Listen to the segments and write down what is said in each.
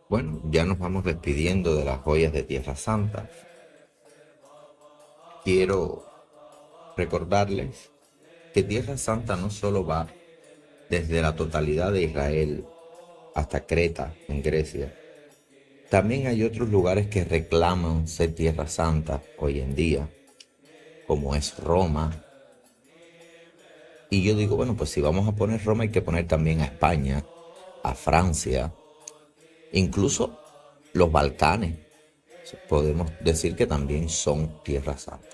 Bueno, ya nos vamos despidiendo de las joyas de Tierra Santa. Quiero recordarles que Tierra Santa no solo va desde la totalidad de Israel hasta Creta, en Grecia. También hay otros lugares que reclaman ser Tierra Santa hoy en día, como es Roma. Y yo digo, bueno, pues si vamos a poner Roma hay que poner también a España, a Francia, incluso los Balcanes. Podemos decir que también son Tierra Santa.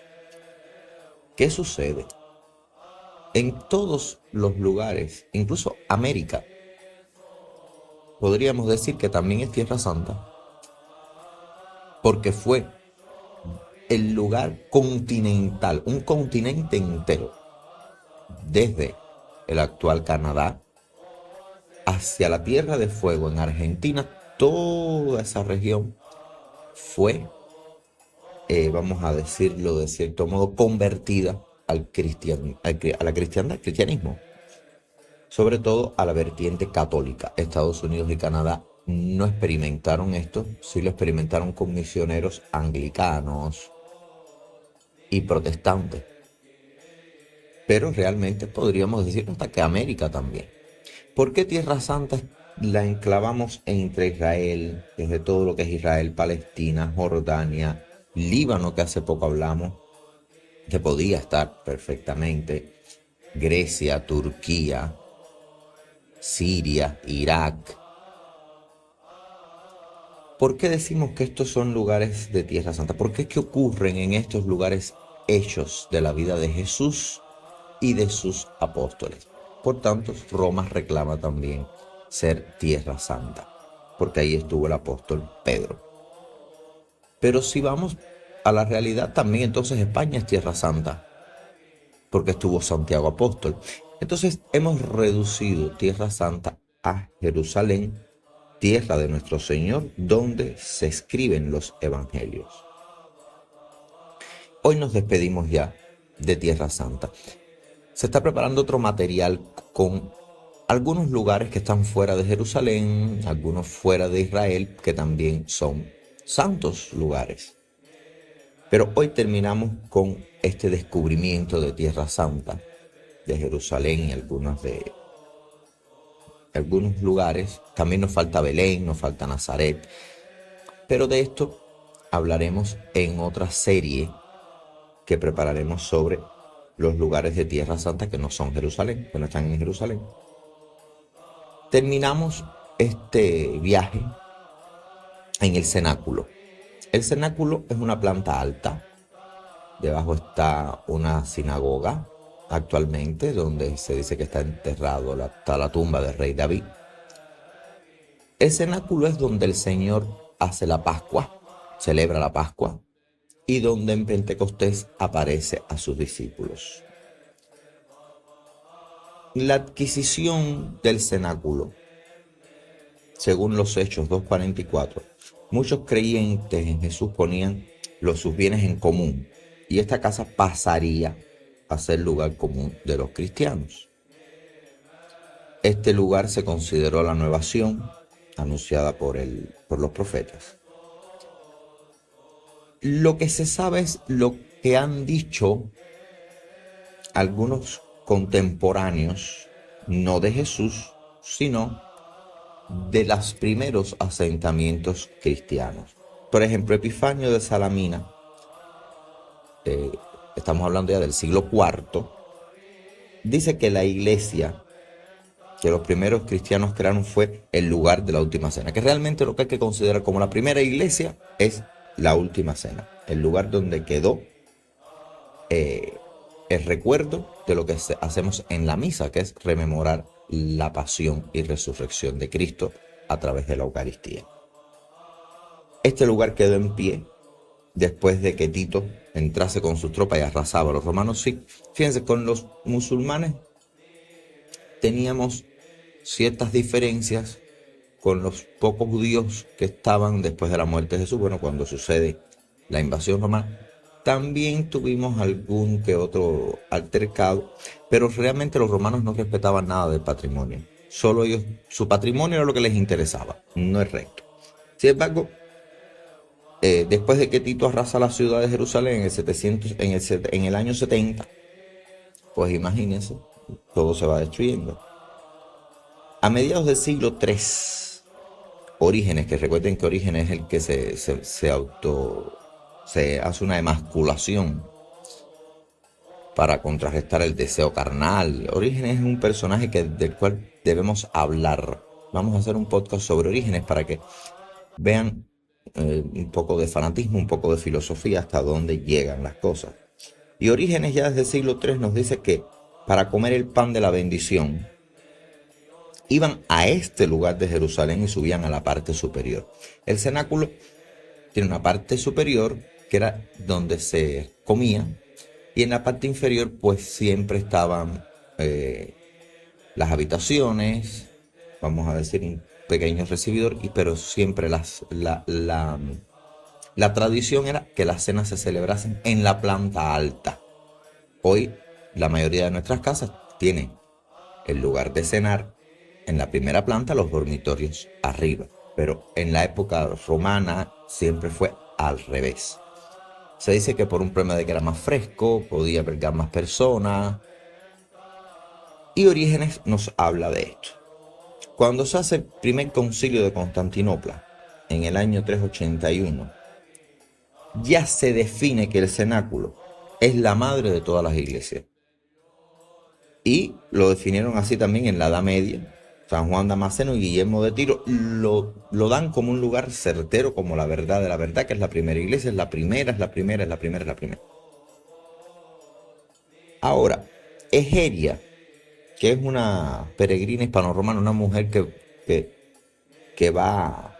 ¿Qué sucede? En todos los lugares, incluso América, podríamos decir que también es Tierra Santa, porque fue el lugar continental, un continente entero, desde el actual Canadá hacia la Tierra de Fuego en Argentina, toda esa región fue, vamos a decirlo de cierto modo, convertida a la cristiandad, al cristianismo, sobre todo a la vertiente católica. Estados Unidos y Canadá no experimentaron esto, sí lo experimentaron con misioneros anglicanos y protestantes, pero realmente podríamos decir hasta que América también. ¿Por qué Tierra Santa la enclavamos entre Israel, desde todo lo que es Israel, Palestina, Jordania, Líbano, que hace poco hablamos, que podía estar perfectamente, Grecia, Turquía, Siria, Irak? ¿Por qué decimos que estos son lugares de Tierra Santa? ¿Por qué es que ocurren en estos lugares hechos de la vida de Jesús y de sus apóstoles? Por tanto, Roma reclama también ser Tierra Santa, porque ahí estuvo el apóstol Pedro. Pero si vamos a la realidad, también entonces España es Tierra Santa, porque estuvo Santiago Apóstol. Entonces hemos reducido Tierra Santa a Jerusalén, tierra de nuestro Señor, donde se escriben los evangelios. Hoy nos despedimos ya de Tierra Santa. Se está preparando otro material con algunos lugares que están fuera de Jerusalén, algunos fuera de Israel, que también son santos lugares. Pero hoy terminamos con este descubrimiento de Tierra Santa, de Jerusalén y algunos lugares. También nos falta Belén, nos falta Nazaret. Pero de esto hablaremos en otra serie que prepararemos sobre los lugares de Tierra Santa que no son Jerusalén, que no están en Jerusalén. Terminamos este viaje en el cenáculo. El cenáculo es una planta alta. Debajo está una sinagoga actualmente, donde se dice que está enterrado está la tumba del rey David. El cenáculo es donde el Señor hace la Pascua, celebra la Pascua, y donde en Pentecostés aparece a sus discípulos. La adquisición del cenáculo, según los Hechos 2:44, muchos creyentes en Jesús ponían sus bienes en común, y esta casa pasaría a ser lugar común de los cristianos. Este lugar se consideró la nueva Sión, anunciada por los profetas. Lo que se sabe es lo que han dicho algunos contemporáneos, no de Jesús, sino de los primeros asentamientos cristianos. Por ejemplo, Epifanio de Salamina, eh, estamos hablando ya del siglo IV, dice que la iglesia que los primeros cristianos crearon fue el lugar de la última cena, que realmente lo que hay que considerar como la primera iglesia es la última cena, el lugar donde quedó el recuerdo de lo que hacemos en la misa, que es rememorar la pasión y resurrección de Cristo a través de la Eucaristía. Este lugar quedó en pie después de que Tito entrase con sus tropas y arrasaba a los romanos. Sí, fíjense, con los musulmanes teníamos ciertas diferencias con los pocos judíos que estaban después de la muerte de Jesús. Bueno, cuando sucede la invasión romana, también tuvimos algún que otro altercado, pero realmente los romanos no respetaban nada del patrimonio. Solo ellos, su patrimonio era lo que les interesaba, no el resto. Sin embargo, después de que Tito arrasa la ciudad de Jerusalén en el año 70, pues imagínense, todo se va destruyendo. A mediados del siglo III, Orígenes, que recuerden que Orígenes es el que se hace una emasculación para contrarrestar el deseo carnal. Orígenes es un personaje del cual debemos hablar. Vamos a hacer un podcast sobre Orígenes para que vean un poco de fanatismo, un poco de filosofía, hasta dónde llegan las cosas. Y Orígenes ya desde el siglo III nos dice que para comer el pan de la bendición iban a este lugar de Jerusalén y subían a la parte superior. El cenáculo tiene una parte superior que era donde se comía, y en la parte inferior pues siempre estaban las habitaciones, vamos a decir un pequeño recibidor, pero siempre la tradición era que las cenas se celebrasen en la planta alta. Hoy la mayoría de nuestras casas tienen el lugar de cenar en la primera planta, los dormitorios arriba, pero en la época romana siempre fue al revés. Se dice que por un problema de que era más fresco, podía albergar más personas, y Orígenes nos habla de esto. Cuando se hace el primer concilio de Constantinopla, en el año 381, ya se define que el cenáculo es la madre de todas las iglesias. Y lo definieron así también en la Edad Media. San Juan Damasceno y Guillermo de Tiro lo dan como un lugar certero, como la verdad de la verdad, que es la primera iglesia, es la primera. Ahora, Egeria, que es una peregrina hispano-romana, una mujer que va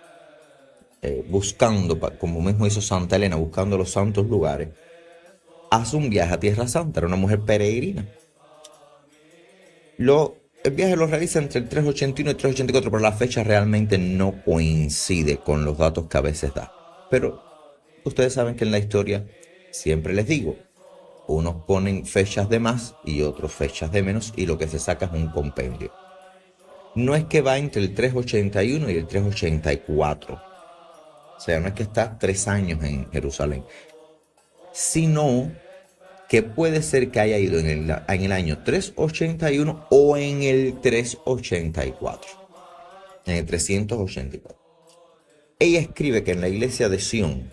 buscando, como mismo hizo Santa Elena, buscando los santos lugares, hace un viaje a Tierra Santa, era una mujer peregrina. El viaje lo realiza entre el 381 y el 384, pero la fecha realmente no coincide con los datos que a veces da. Pero ustedes saben que en la historia, siempre les digo, unos ponen fechas de más y otros fechas de menos, y lo que se saca es un compendio. No es que va entre el 381 y el 384. O sea, no es que está 3 años en Jerusalén, sino que puede ser que haya ido en el año 381 o en el 384, en el 384. Ella escribe que en la iglesia de Sion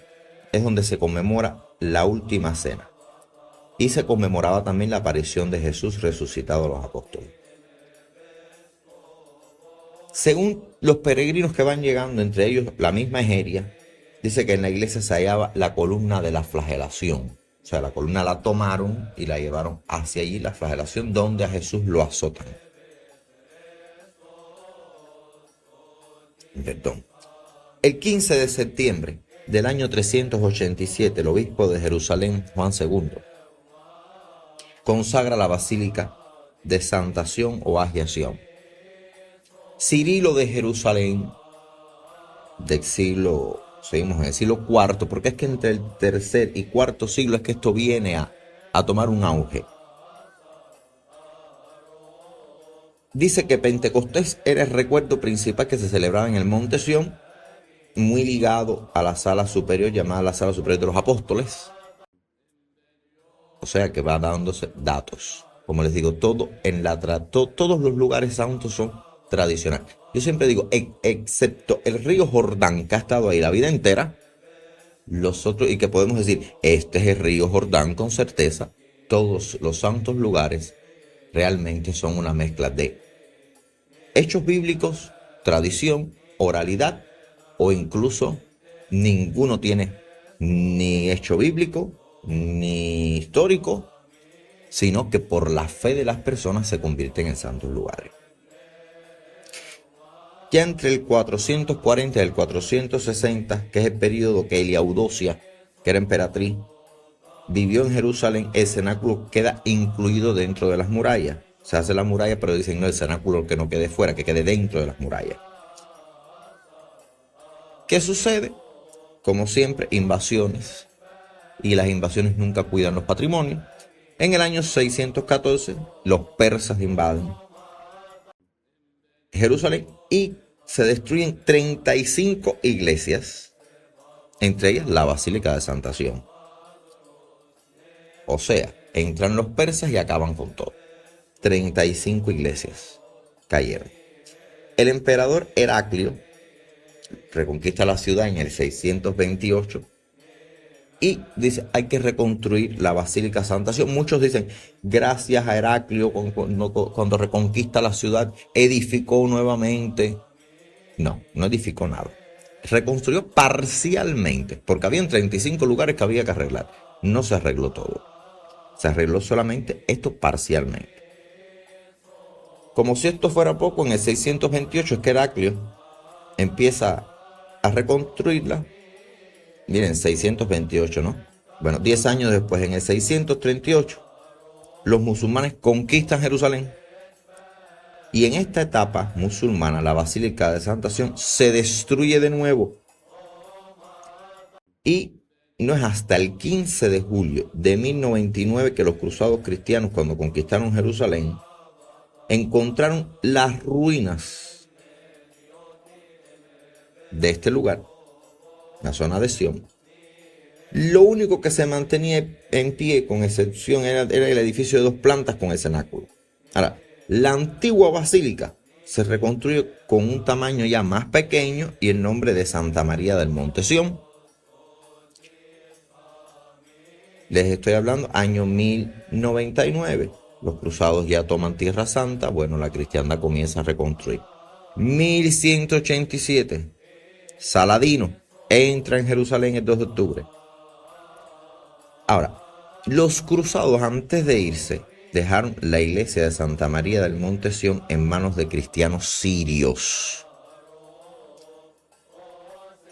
es donde se conmemora la última cena, y se conmemoraba también la aparición de Jesús resucitado a los apóstoles. Según los peregrinos que van llegando, entre ellos la misma Egeria, dice que en la iglesia se hallaba la columna de la flagelación. O sea, la columna la tomaron y la llevaron hacia allí, la flagelación, donde a Jesús lo azotan. Perdón. El 15 de septiembre del año 387, el obispo de Jerusalén, Juan II, consagra la basílica de Santa Sion o Agia Sion. Cirilo de Jerusalén, seguimos en el siglo IV, porque es que entre el tercer y cuarto siglo es que esto viene a tomar un auge. Dice que Pentecostés era el recuerdo principal que se celebraba en el Monte Sión, muy ligado a la sala superior, llamada la sala superior de los apóstoles. O sea que va dándose datos. Como les digo, todos los lugares santos son tradicionales. Yo siempre digo, excepto el río Jordán, que ha estado ahí la vida entera, los otros, y que podemos decir, este es el río Jordán con certeza, todos los santos lugares realmente son una mezcla de hechos bíblicos, tradición, oralidad, o incluso ninguno tiene ni hecho bíblico ni histórico, sino que por la fe de las personas se convierten en santos lugares. Ya entre el 440 y el 460, que es el periodo que Eudocia, que era emperatriz, vivió en Jerusalén, el cenáculo queda incluido dentro de las murallas. Se hace la muralla, pero dicen no, el cenáculo que no quede fuera, que quede dentro de las murallas. ¿Qué sucede? Como siempre, invasiones. Y las invasiones nunca cuidan los patrimonios. En el año 614, los persas invaden Jerusalén y se destruyen 35 iglesias, entre ellas la Basílica de Santa Sion. O sea, entran los persas y acaban con todo. 35 iglesias cayeron. El emperador Heraclio reconquista la ciudad en el 628 y dice, hay que reconstruir la Basílica Santa Sion. Muchos dicen, gracias a Heraclio, cuando reconquista la ciudad, edificó nuevamente. No, no edificó nada. Reconstruyó parcialmente, porque habían 35 lugares que había que arreglar. No se arregló todo. Se arregló solamente esto parcialmente. Como si esto fuera poco, en el 628 es que Heraclio empieza a reconstruirla. Miren, 628, ¿no? Bueno, 10 años después, en el 638, los musulmanes conquistan Jerusalén. Y en esta etapa musulmana, la Basílica de Santa Sion se destruye de nuevo. Y no es hasta el 15 de julio de 1099 que los cruzados cristianos, cuando conquistaron Jerusalén, encontraron las ruinas de este lugar, la zona de Sion. Lo único que se mantenía en pie, con excepción, era el edificio de 2 plantas con el cenáculo. Ahora, la antigua basílica se reconstruyó con un tamaño ya más pequeño y el nombre de Santa María del Monte Sion. Les estoy hablando año 1099. Los cruzados ya toman Tierra Santa. Bueno, la cristiandad comienza a reconstruir. 1187. Saladino entra en Jerusalén el 2 de octubre. Ahora, los cruzados antes de irse dejaron la iglesia de Santa María del Monte Sion en manos de cristianos sirios.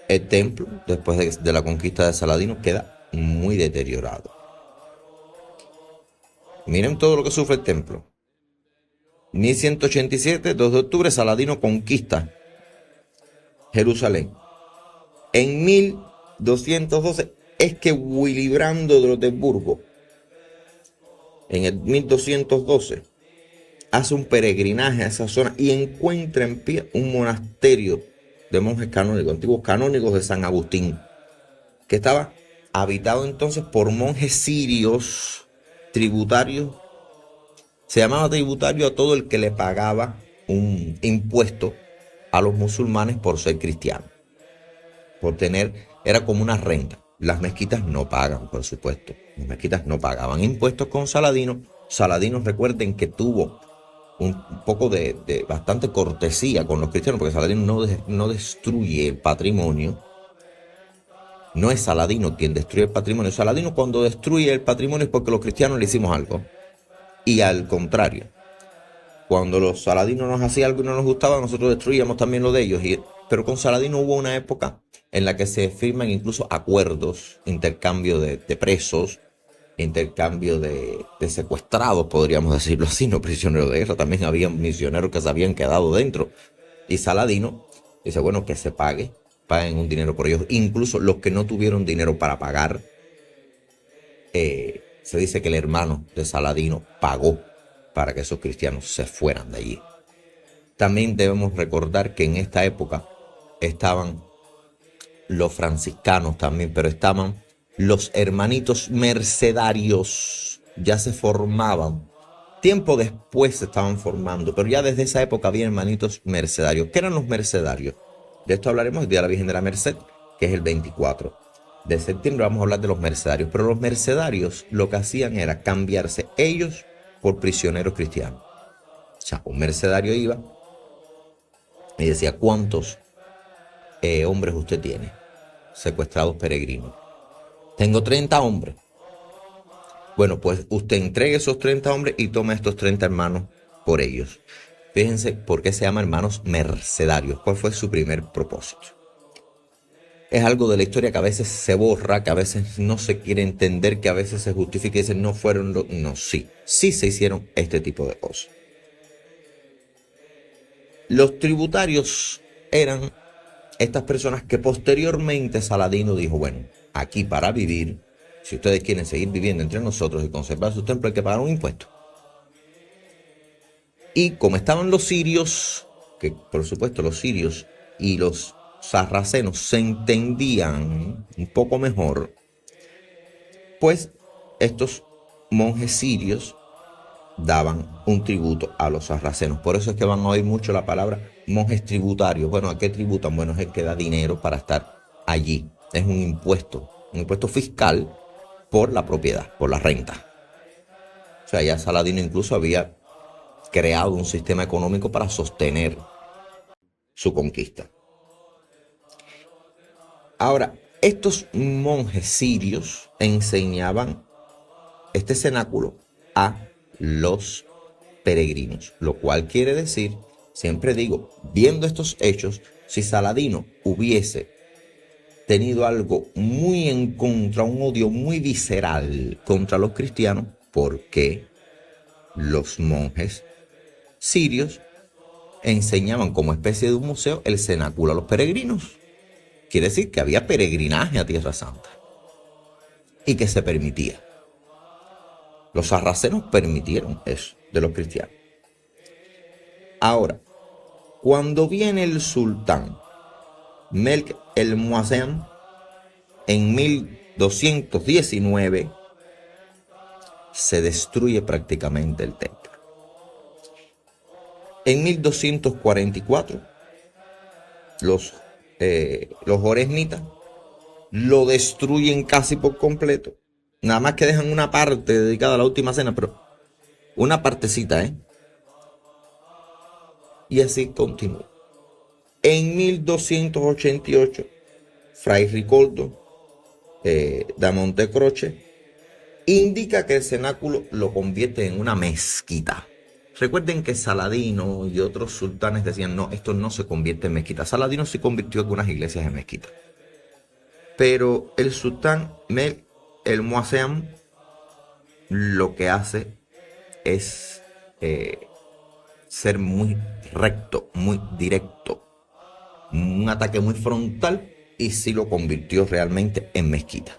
El templo, después de la conquista de Saladino, queda muy deteriorado. Miren todo lo que sufre el templo. 1187, 2 de octubre, Saladino conquista Jerusalén. En 1212 es que Wilibrando de Rotemburgo, en el 1212, hace un peregrinaje a esa zona y encuentra en pie un monasterio de monjes canónicos, antiguos canónicos de San Agustín, que estaba habitado entonces por monjes sirios tributarios. Se llamaba tributario a todo el que le pagaba un impuesto a los musulmanes por ser cristiano, por tener, era como una renta. Las mezquitas no pagan, por supuesto. Las mezquitas no pagaban impuestos con Saladino. Saladino, recuerden que tuvo un poco de bastante cortesía con los cristianos, porque Saladino no destruye el patrimonio. No es Saladino quien destruye el patrimonio. Saladino, cuando destruye el patrimonio, es porque los cristianos le hicimos algo. Y al contrario, cuando los Saladinos nos hacían algo y no nos gustaba, nosotros destruíamos también lo de ellos. Pero con Saladino hubo una época en la que se firman incluso acuerdos, intercambio de presos, intercambio de secuestrados, podríamos decirlo así, no prisioneros de guerra. También había misioneros que se habían quedado dentro. Y Saladino dice, bueno, que se paguen un dinero por ellos. Incluso los que no tuvieron dinero para pagar, se dice que el hermano de Saladino pagó para que esos cristianos se fueran de allí. También debemos recordar que en esta época estaban los franciscanos también, pero estaban los hermanitos mercedarios, ya se formaban. Tiempo después se estaban formando, pero ya desde esa época había hermanitos mercedarios. ¿Qué eran los mercedarios? De esto hablaremos el día de la Virgen de la Merced, que es el 24 de septiembre. Vamos a hablar de los mercedarios. Pero los mercedarios lo que hacían era cambiarse ellos por prisioneros cristianos. O sea, un mercedario iba y decía, ¿cuántos hombres usted tiene secuestrados peregrinos? Tengo 30 hombres. Bueno, pues usted entregue esos 30 hombres y toma estos 30 hermanos por ellos. Fíjense por qué se llama hermanos mercedarios. ¿Cuál fue su primer propósito? Es algo de la historia que a veces se borra, que a veces no se quiere entender, que a veces se justifica y dicen no fueron los... No, sí se hicieron este tipo de cosas. Los tributarios eran estas personas que posteriormente Saladino dijo, bueno, aquí para vivir, si ustedes quieren seguir viviendo entre nosotros y conservar sus templos, hay que pagar un impuesto. Y como estaban los sirios, que por supuesto los sirios y los sarracenos se entendían un poco mejor, pues estos monjes sirios daban un tributo a los sarracenos. Por eso es que van a oír mucho la palabra monjes tributarios. Bueno, ¿a qué tributan? Bueno, es el que da dinero para estar allí. Es un impuesto fiscal por la propiedad, por la renta. O sea, ya Saladino incluso había creado un sistema económico para sostener su conquista. Ahora, estos monjes sirios enseñaban este cenáculo a los peregrinos, lo cual quiere decir, siempre digo, viendo estos hechos, si Saladino hubiese tenido algo muy en contra, un odio muy visceral contra los cristianos, ¿por qué los monjes sirios enseñaban como especie de un museo el cenáculo a los peregrinos? Quiere decir que había peregrinaje a Tierra Santa y que se permitía. Los sarracenos permitieron eso de los cristianos. Ahora, cuando viene el sultán Melk el Muazzam en 1219, se destruye prácticamente el templo. En 1244, los oresnitas lo destruyen casi por completo. Nada más que dejan una parte dedicada a la última cena, pero una partecita, Y así continúa. En 1288, Fray Ricoldo da Montecroce indica que el cenáculo lo convierte en una mezquita. Recuerden que Saladino y otros sultanes decían, no, esto no se convierte en mezquita. Saladino sí convirtió algunas iglesias en mezquita. Pero el sultán Melk el Muazzam lo que hace es ser muy recto, muy directo. Un ataque muy frontal, y sí lo convirtió realmente en mezquita.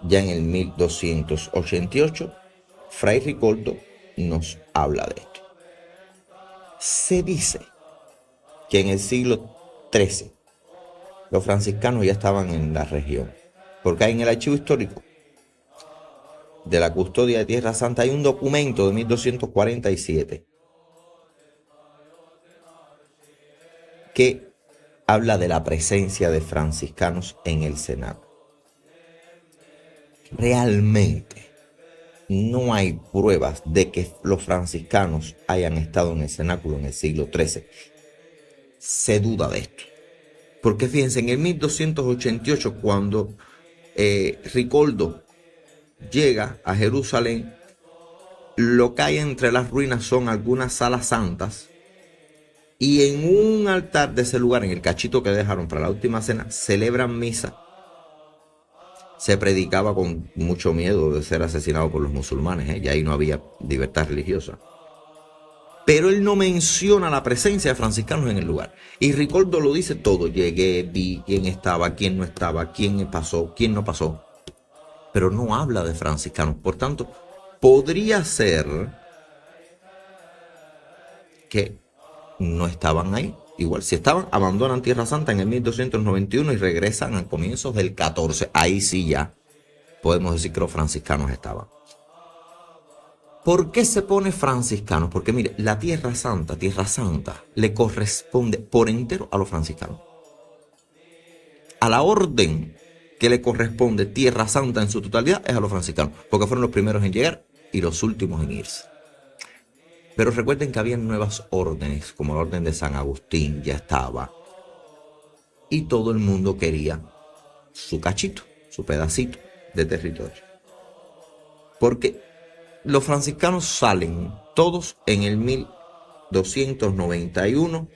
Ya en el 1288, Fray Ricoldo nos habla de esto. Se dice que en el siglo XIII los franciscanos ya estaban en la región, porque en el archivo histórico de la custodia de Tierra Santa hay un documento de 1247 que habla de la presencia de franciscanos en el Senado. Realmente no hay pruebas de que los franciscanos hayan estado en el cenáculo en el siglo XIII. Se duda de esto. Porque fíjense, en el 1288, cuando Ricoldo llega a Jerusalén, lo que hay entre las ruinas son algunas salas santas, y en un altar de ese lugar, en el cachito que dejaron para la última cena, celebran misa. Se predicaba con mucho miedo de ser asesinado por los musulmanes, y ahí no había libertad religiosa. Pero él no menciona la presencia de franciscanos en el lugar. Y Ricoldo lo dice todo. Llegué, vi quién estaba, quién no estaba, quién pasó, quién no pasó. Pero no habla de franciscanos. Por tanto, podría ser que no estaban ahí. Igual, si estaban, abandonan Tierra Santa en el 1291 y regresan a comienzos del 14. Ahí sí ya podemos decir que los franciscanos estaban. ¿Por qué se pone franciscanos? Porque mire, la Tierra Santa, le corresponde por entero a los franciscanos. A la orden que le corresponde Tierra Santa en su totalidad es a los franciscanos, porque fueron los primeros en llegar y los últimos en irse. Pero recuerden que había nuevas órdenes, como la orden de San Agustín ya estaba. Y todo el mundo quería su cachito, su pedacito de territorio. Porque los franciscanos salen todos en el 1291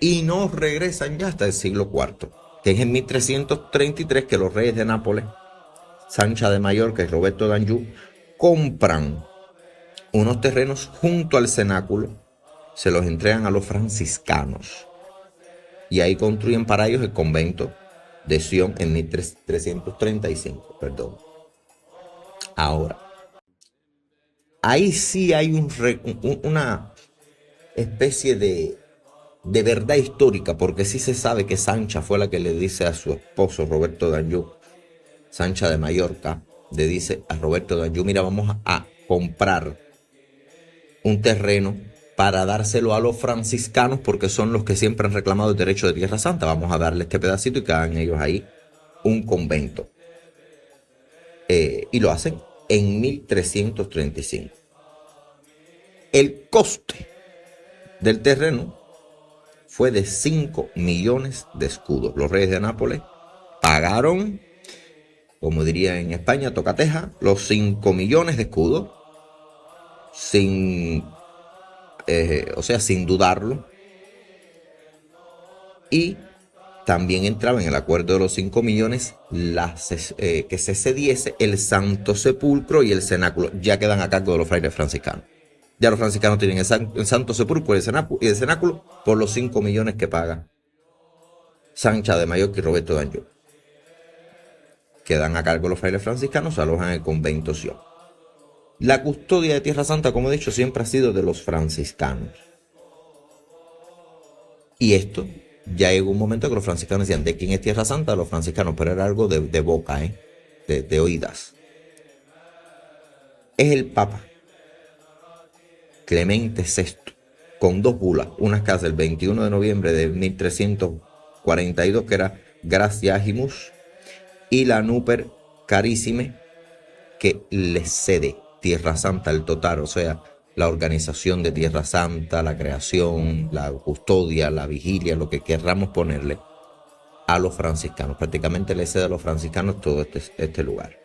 y no regresan ya hasta el siglo IV, que es en 1333 que los reyes de Nápoles, Sancha de Mallorca y Roberto de Anjou, compran unos terrenos junto al cenáculo, se los entregan a los franciscanos y ahí construyen para ellos el convento de Sion en 1335. Ahora, ahí sí hay especie de verdad histórica, porque sí se sabe que Sancha fue la que le dice a su esposo Roberto Danjou, Sancha de Mallorca, le dice a Roberto Danjou, mira, vamos a comprar un terreno para dárselo a los franciscanos porque son los que siempre han reclamado el derecho de Tierra Santa. Vamos a darle este pedacito y que hagan ellos ahí un convento. Y lo hacen en 1335. El coste del terreno fue de 5 millones de escudos. Los reyes de Nápoles pagaron, como diría en España, tocateja, los 5 millones de escudos, sin dudarlo. Y también entraba en el acuerdo de los 5 millones que se cediese el Santo Sepulcro y el cenáculo. Ya quedan a cargo de los frailes franciscanos. Ya los franciscanos tienen el Santo Sepulcro y el cenáculo por los 5 millones que paga Sancha de Mallorca y Roberto Danjou. Quedan a cargo los frailes franciscanos, se alojan en el convento Sion. La custodia de Tierra Santa, como he dicho, siempre ha sido de los franciscanos. Y esto, ya llegó un momento que los franciscanos decían, ¿de quién es Tierra Santa? De los franciscanos, pero era algo de boca, de oídas. Es el Papa Clemente VI, con 2 bulas, una que hace el 21 de noviembre de 1342, que era Gracia Agimus, y la Nuper Carissime, que le cede Tierra Santa el total, o sea, la organización de Tierra Santa, la creación, la custodia, la vigilia, lo que querramos ponerle, a los franciscanos. Prácticamente le cede a los franciscanos todo este lugar.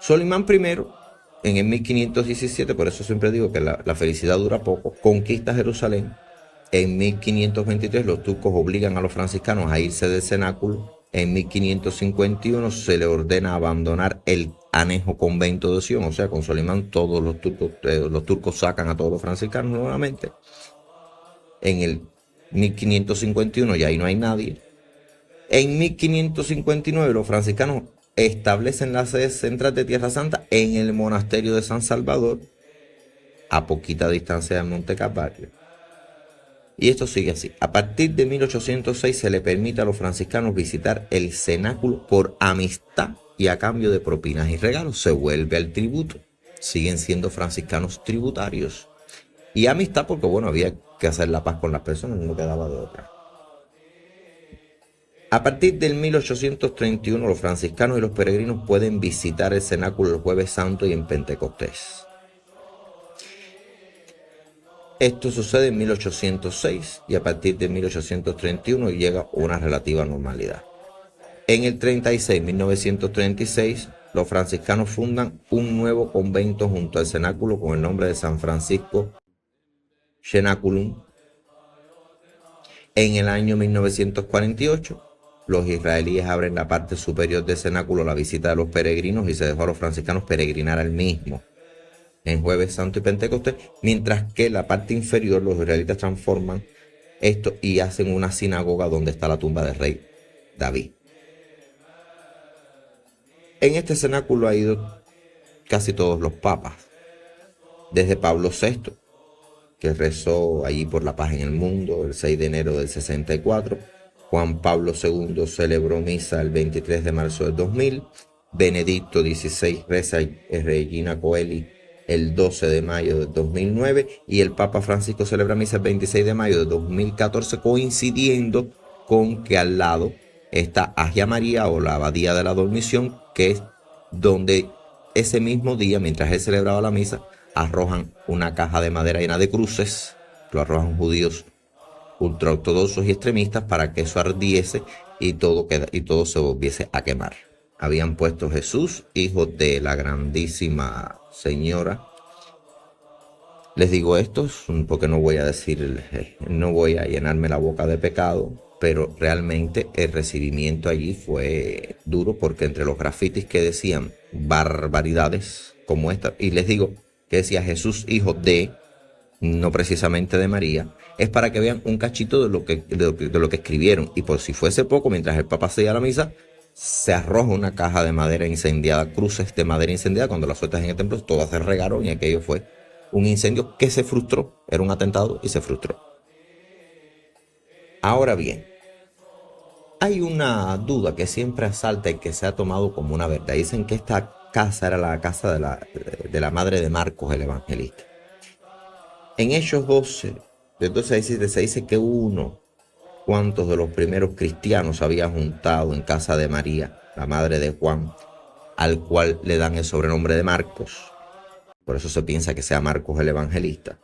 Solimán I, en el 1517, por eso siempre digo que la felicidad dura poco, conquista Jerusalén. En 1523 los turcos obligan a los franciscanos a irse del cenáculo. En 1551 se le ordena abandonar el anejo convento de Sion, o sea, con Solimán todos los turcos sacan a todos los franciscanos nuevamente. En el 1551 ya ahí no hay nadie. En 1559 los franciscanos establecen la sede central de Tierra Santa en el monasterio de San Salvador, a poquita distancia de Monte Calvario. Y esto sigue así. A partir de 1806 se le permite a los franciscanos visitar el cenáculo por amistad y a cambio de propinas y regalos. Se vuelve al tributo. Siguen siendo franciscanos tributarios. Y amistad porque, bueno, había que hacer la paz con las personas, no quedaba de otra. A partir del 1831 los franciscanos y los peregrinos pueden visitar el cenáculo el Jueves Santo y en Pentecostés. Esto sucede en 1806 y a partir de 1831 llega una relativa normalidad. En el 1936, los franciscanos fundan un nuevo convento junto al cenáculo con el nombre de San Francisco Cenaculum. En el año 1948, los israelíes abren la parte superior del cenáculo a la visita de los peregrinos y se dejó a los franciscanos peregrinar al mismo en Jueves Santo y Pentecostés, mientras que la parte inferior los israelitas transforman esto y hacen una sinagoga donde está la tumba del rey David. En este cenáculo ha ido casi todos los papas, desde Pablo VI, que rezó allí por la paz en el mundo el 6 de enero del 64, Juan Pablo II celebró misa el 23 de marzo del 2000, Benedicto XVI reza Regina Coeli el 12 de mayo del 2009 y el Papa Francisco celebra misa el 26 de mayo de 2014, coincidiendo con que al lado está Agia María o la Abadía de la Dormición, que es donde ese mismo día, mientras él celebraba la misa, arrojan una caja de madera llena de cruces, lo arrojan judíos ultraortodoxos y extremistas para que eso ardiese y todo se volviese a quemar. Habían puesto Jesús, hijo de la grandísima señora. Les digo esto porque no voy a llenarme la boca de pecado, pero realmente el recibimiento allí fue duro, porque entre los grafitis que decían barbaridades como esta, y les digo que decía Jesús, hijo de, no precisamente de María, es para que vean un cachito de lo que escribieron. Y por si fuese poco, mientras el Papa seguía la misa, se arroja una caja de madera incendiada, cruces de madera incendiada. Cuando las sueltas en el templo, todas se regaron y aquello fue un incendio que se frustró, era un atentado y se frustró. Ahora bien, hay una duda que siempre asalta y que se ha tomado como una verdad. Dicen que esta casa era la casa de la madre de Marcos el evangelista. En Hechos 12, entonces se dice que cuantos de los primeros cristianos se habían juntado en casa de María, la madre de Juan, al cual le dan el sobrenombre de Marcos. Por eso se piensa que sea Marcos el evangelista.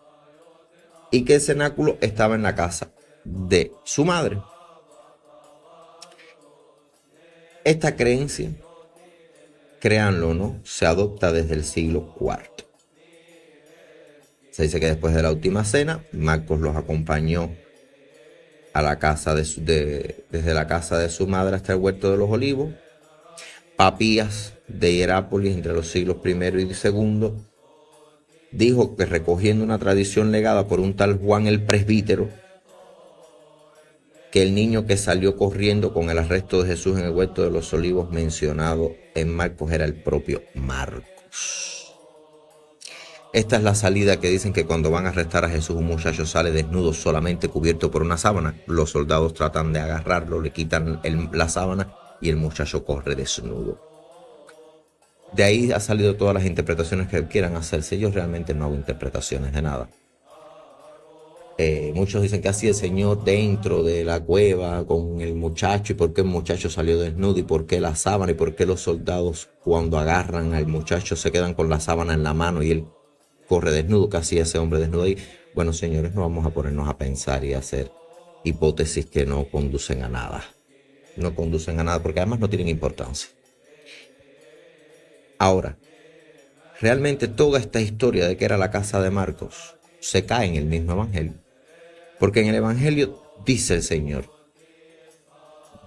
Y que el cenáculo estaba en la casa de su madre. Esta creencia, créanlo o no, se adopta desde el siglo IV. Se dice que después de la última cena, Marcos los acompañó a la casa desde la casa de su madre hasta el huerto de los olivos. Papías de Hierápolis entre los siglos I y II dijo que, recogiendo una tradición legada por un tal Juan el presbítero, que el niño que salió corriendo con el arresto de Jesús en el huerto de los olivos mencionado en Marcos era el propio Marcos. Esta es la salida que dicen que cuando van a arrestar a Jesús, un muchacho sale desnudo, solamente cubierto por una sábana. Los soldados tratan de agarrarlo, le quitan la sábana y el muchacho corre desnudo. De ahí ha salido todas las interpretaciones que quieran hacerse. Yo realmente no hago interpretaciones de nada. Muchos dicen que así el Señor dentro de la cueva con el muchacho, y por qué el muchacho salió desnudo, y por qué la sábana, y por qué los soldados cuando agarran al muchacho se quedan con la sábana en la mano y él corre desnudo, que hacía ese hombre desnudo ahí. Bueno, señores, no vamos a ponernos a pensar y a hacer hipótesis que no conducen a nada. No conducen a nada porque además no tienen importancia. Ahora, realmente toda esta historia de que era la casa de Marcos se cae en el mismo evangelio. Porque en el evangelio dice el Señor: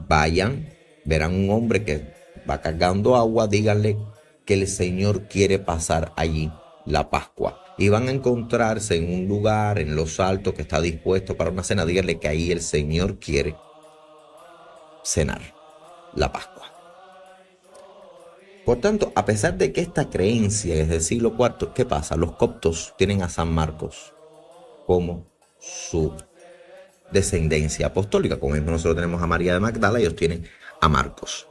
vayan, verán un hombre que va cargando agua, díganle que el Señor quiere pasar allí la Pascua. Y van a encontrarse en un lugar en los altos que está dispuesto para una cena. Díganle que ahí el Señor quiere cenar la Pascua. Por tanto, a pesar de que esta creencia es del siglo IV, ¿qué pasa? Los coptos tienen a San Marcos como su descendencia apostólica. Como mismo nosotros tenemos a María de Magdala, ellos tienen a Marcos.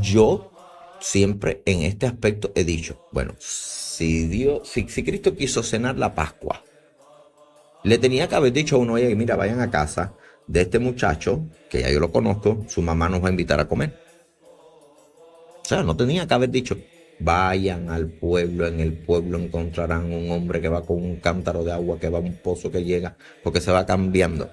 Yo siempre en este aspecto he dicho, bueno, si Cristo quiso cenar la Pascua, le tenía que haber dicho a uno: oye, mira, vayan a casa de este muchacho, que ya yo lo conozco, su mamá nos va a invitar a comer. O sea, no tenía que haber dicho: vayan al pueblo, en el pueblo encontrarán un hombre que va con un cántaro de agua, que va a un pozo que llega, porque se va cambiando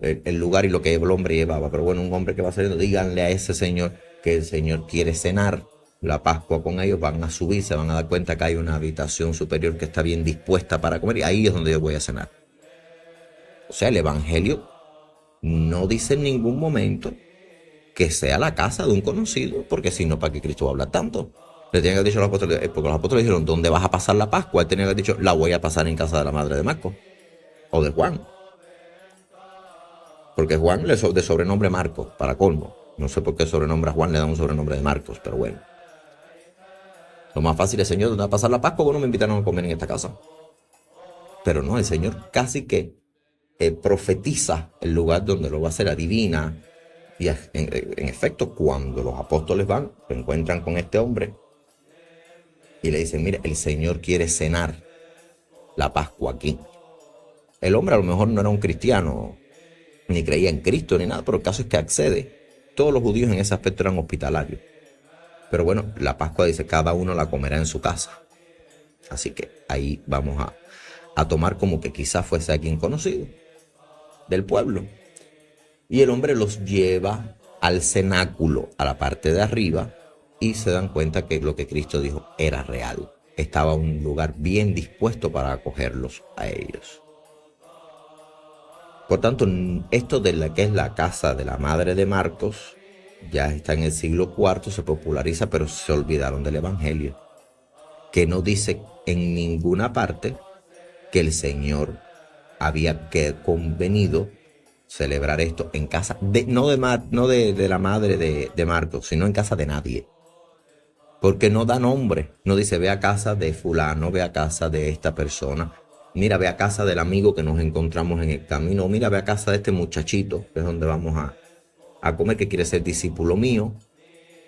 el lugar y lo que el hombre llevaba. Pero bueno, un hombre que va saliendo, díganle a ese señor que el Señor quiere cenar la Pascua con ellos. Van a subir, se van a dar cuenta que hay una habitación superior que está bien dispuesta para comer, y ahí es donde yo voy a cenar. O sea, el evangelio no dice en ningún momento que sea la casa de un conocido, porque si no, ¿para qué Cristo va a hablar tanto? Le tenían que haber dicho a los apóstoles, porque los apóstoles dijeron: ¿dónde vas a pasar la Pascua? Él tenía que haber dicho: la voy a pasar en casa de la madre de Marcos o de Juan, porque Juan le de sobrenombre Marcos, para colmo. No sé por qué sobrenombre a Juan le da un sobrenombre de Marcos, pero bueno. Lo más fácil es: Señor, ¿dónde va a pasar la Pascua? Bueno, me invitaron a comer en esta casa. Pero no, el Señor casi que profetiza el lugar donde lo va a hacer, adivina. Y en efecto, cuando los apóstoles van, se encuentran con este hombre y le dicen: mira, el Señor quiere cenar la Pascua aquí. El hombre a lo mejor no era un cristiano, ni creía en Cristo, ni nada, pero el caso es que accede. Todos los judíos en ese aspecto eran hospitalarios. Pero bueno, la Pascua dice: cada uno la comerá en su casa. Así que ahí vamos a tomar como que quizás fuese alguien conocido del pueblo. Y el hombre los lleva al cenáculo, a la parte de arriba, y se dan cuenta que lo que Cristo dijo era real. Estaba un lugar bien dispuesto para acogerlos a ellos. Por tanto, esto de la que es la casa de la madre de Marcos ya está en el siglo IV, se populariza, pero se olvidaron del evangelio, que no dice en ninguna parte que el Señor había convenido celebrar esto en casa no de la madre de Marcos, sino en casa de nadie. porque no da nombre, no dice ve a casa de fulano, ve a casa de esta persona, mira, ve a casa del amigo que nos encontramos en el camino, mira, ve a casa de este muchachito, que es donde vamos a comer, que quiere ser discípulo mío,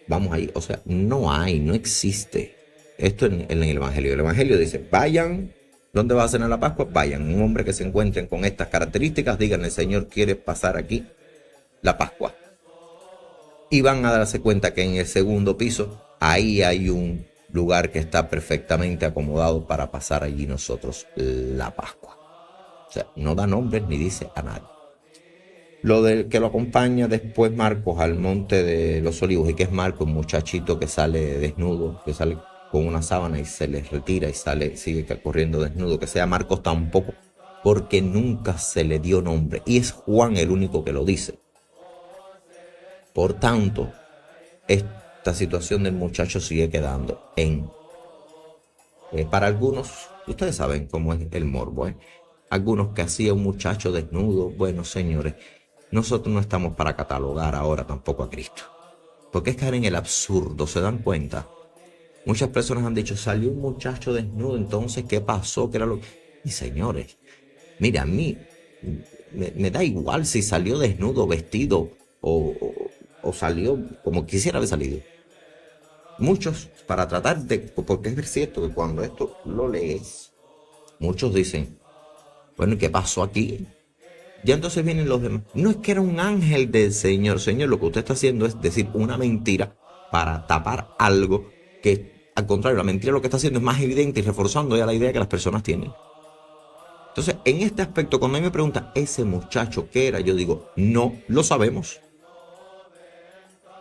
vamos ahí, o sea, no existe esto en el Evangelio. El Evangelio dice, vayan, ¿dónde va a cenar la Pascua? Vayan, un hombre que se encuentren con estas características, digan, el Señor quiere pasar aquí la Pascua. Y van a darse cuenta que en el segundo piso, ahí hay un lugar que está perfectamente acomodado para pasar allí nosotros la Pascua. O sea, no da nombres ni dice a nadie. Lo del que lo acompaña después Marcos al monte de los olivos, y que es Marcos, un muchachito que sale desnudo, que sale con una sábana y se les retira y sigue corriendo desnudo, que sea Marcos tampoco, porque nunca se le dio nombre, y es Juan el único que lo dice. Por tanto, esta situación del muchacho sigue quedando para algunos, ustedes saben cómo es el morbo, algunos que hacía un muchacho desnudo. Bueno, señores, nosotros no estamos para catalogar ahora tampoco a Cristo, porque es caer en el absurdo, ¿se dan cuenta? Muchas personas han dicho, salió un muchacho desnudo, entonces, ¿qué pasó? ¿Qué era lo? Y señores, mira, a mí me da igual si salió desnudo, vestido, o salió como quisiera haber salido. Muchos, para tratar de, porque es cierto que cuando esto lo lees, muchos dicen, bueno, ¿y qué pasó aquí? Ya entonces vienen los demás. No es que era un ángel del Señor. Señor, lo que usted está haciendo es decir una mentira para tapar algo que, al contrario, la mentira lo que está haciendo es más evidente y reforzando ya la idea que las personas tienen. Entonces, en este aspecto, cuando a mí me preguntan, ¿ese muchacho qué era? Yo digo, no lo sabemos.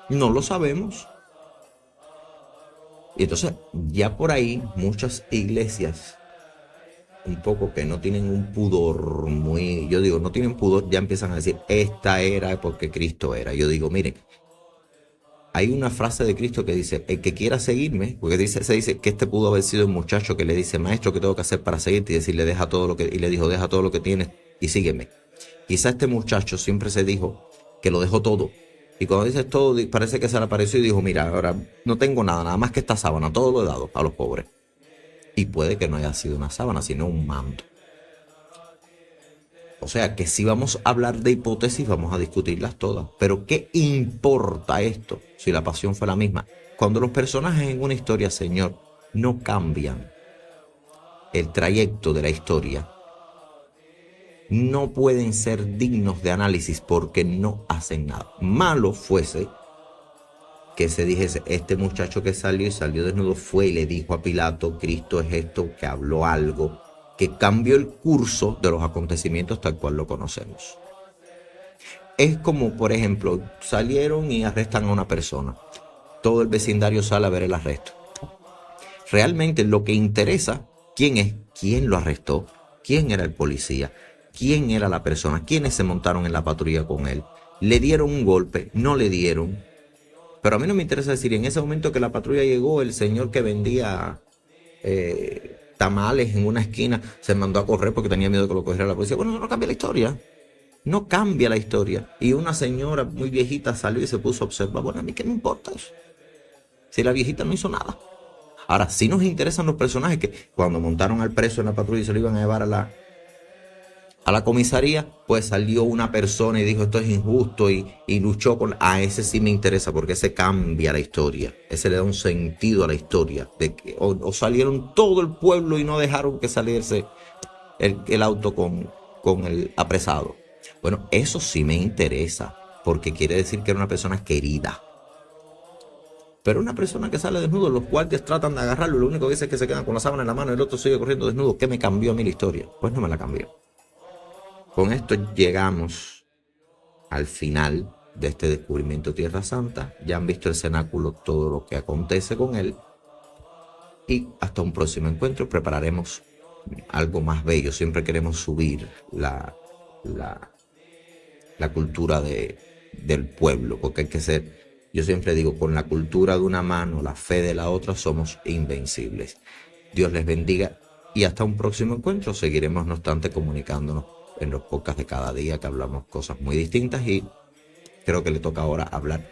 No lo sabemos. Y entonces, ya por ahí, muchas iglesias, un poco que no tienen un pudor muy, yo digo, no tienen pudor, ya empiezan a decir, esta era porque Cristo era. Yo digo, miren, hay una frase de Cristo que dice, el que quiera seguirme, porque se dice que este pudo haber sido un muchacho que le dice, maestro, ¿qué tengo que hacer para seguirte? Y decirle, deja todo lo que, y le dijo, deja todo lo que tienes y sígueme. Quizá este muchacho siempre se dijo que lo dejó todo. Y cuando dice todo, parece que se le apareció y dijo, mira, ahora no tengo nada, nada más que esta sábana, todo lo he dado a los pobres. Y puede que no haya sido una sábana, sino un manto. O sea que si vamos a hablar de hipótesis, vamos a discutirlas todas. Pero ¿qué importa esto si la pasión fue la misma? Cuando los personajes en una historia, Señor, no cambian el trayecto de la historia, no pueden ser dignos de análisis porque no hacen nada. Malo fuese que se dijese, este muchacho que salió y salió desnudo fue y le dijo a Pilato, Cristo es esto, que habló algo, que cambió el curso de los acontecimientos tal cual lo conocemos. Es como, por ejemplo, salieron y arrestan a una persona. Todo el vecindario sale a ver el arresto. Realmente lo que interesa, ¿quién es? ¿Quién lo arrestó? ¿Quién era el policía? ¿Quién era la persona? ¿Quiénes se montaron en la patrulla con él? ¿Le dieron un golpe? ¿No le dieron? Pero a mí no me interesa decir, en ese momento que la patrulla llegó, el señor que vendía tamales en una esquina se mandó a correr porque tenía miedo de que lo cogiera la policía. Bueno, no cambia la historia. No cambia la historia. Y una señora muy viejita salió y se puso a observar. Bueno, a mí qué me importa eso. Si la viejita no hizo nada. Ahora, sí nos interesan los personajes que cuando montaron al preso en la patrulla y se lo iban a llevar a la comisaría, pues salió una persona y dijo esto es injusto y luchó con... A ese sí me interesa porque ese cambia la historia, ese le da un sentido a la historia. O salieron todo el pueblo y no dejaron que saliese el auto con el apresado. Bueno, eso sí me interesa porque quiere decir que era una persona querida. Pero una persona que sale desnudo, los guardias tratan de agarrarlo y lo único que dice es que se quedan con la sábana en la mano y el otro sigue corriendo desnudo. ¿Qué me cambió a mí la historia? Pues no me la cambió. Con esto llegamos al final de este descubrimiento Tierra Santa. Ya han visto el cenáculo, todo lo que acontece con él. Y hasta un próximo encuentro prepararemos algo más bello. Siempre queremos subir la cultura del pueblo, porque hay que ser, yo siempre digo, con la cultura de una mano, la fe de la otra, somos invencibles. Dios les bendiga y hasta un próximo encuentro. Seguiremos, no obstante, comunicándonos en los podcasts de cada día, que hablamos cosas muy distintas, y creo que le toca ahora hablar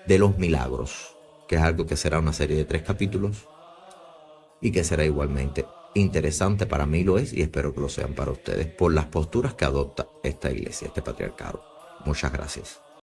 de los milagros. que es algo que será una serie de 3 capítulos y que será igualmente interesante. Para mí lo es y espero que lo sean para ustedes por las posturas que adopta esta iglesia, este patriarcado. Muchas gracias.